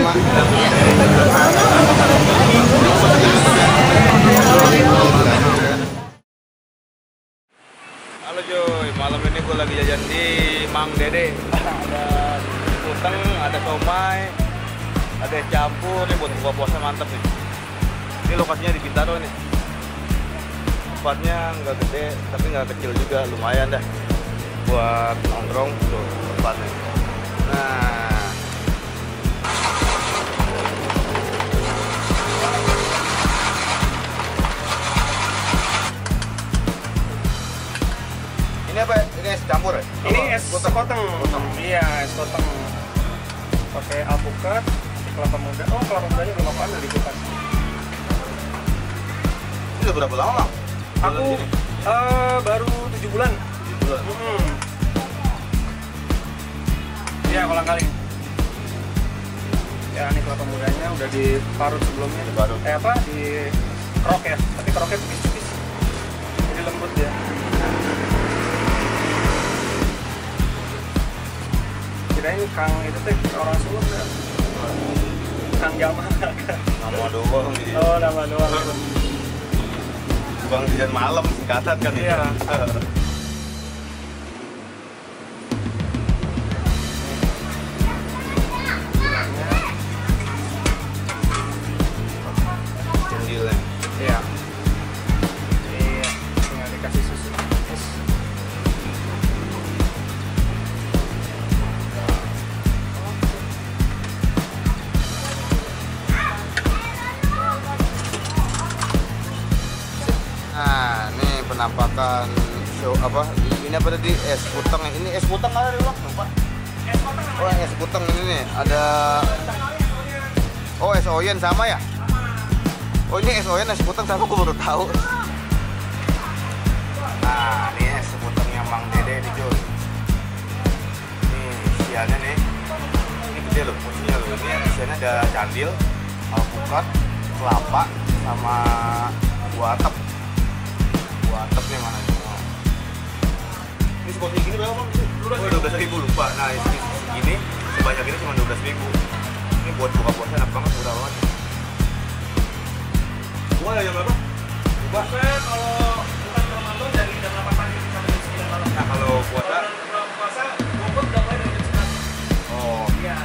sama. Halo Joy, malam ini gue lagi jajan di Mang Dede. Ada utang, ada somai, ada es campur nih buat buka puasa mantep nih. Ini lokasinya di Bintaro nih. Tempatnya nggak gede, tapi nggak kecil juga, lumayan dah buat nongkrong tuh tempatnya. Nah, ini apa? Ini es campur ya? Ini es sekoteng. Iya, es koteng. Pakai alpukat, kelapa muda. Oh, kelapa mudanya belum apa ada di kulkas. Ini udah berapa lama, Bang? Aku baru 7 bulan. 7 bulan. Iya, kolang kaling. Ya, ini kelapa mudanya udah diparut sebelumnya. Diparut. Di kerok ya, tapi keroknya tipis-tipis. Jadi lembut ya. Kirain Kang itu teh orang Solo ya. Kang Jamal. Nama doang nih. Oh, nama doang. Bang jajan malam singkatan kan itu. Iya. Cendilnya. Iya. Iya, tinggal dikasih susu. Yes. Nah, ini penampakan show apa? Ini apa tadi? Es kuteng. Ini es kuteng ada di luar, lupa. Oh, es kuteng ini nih. Ada Oh, es oyen sama ya? Oh, ini es oyen es kuteng sama, gue baru tahu. Nah, ini es kutengnya Mang Dede nih, Joy. Nih, isiannya nih. Ini gede loh, porsinya loh. Ini isiannya ada candil, alpukat, kelapa, sama buah atap. Buah atapnya mana nih? Ini seporsi gini berapa, Bang? Oh, 12.000, lupa. Nah, segini, sebanyak ini cuma 12.000. Ini buat buka puasa enak banget, murah banget. Buka ada jam berapa? Buka Kalau bukan Ramadan dari jam 8 pagi sampai jam 9 malam. Nah, kalau puasa? Kalau puasa, bungkus udah mulai dari jam 11. Oh, Iya.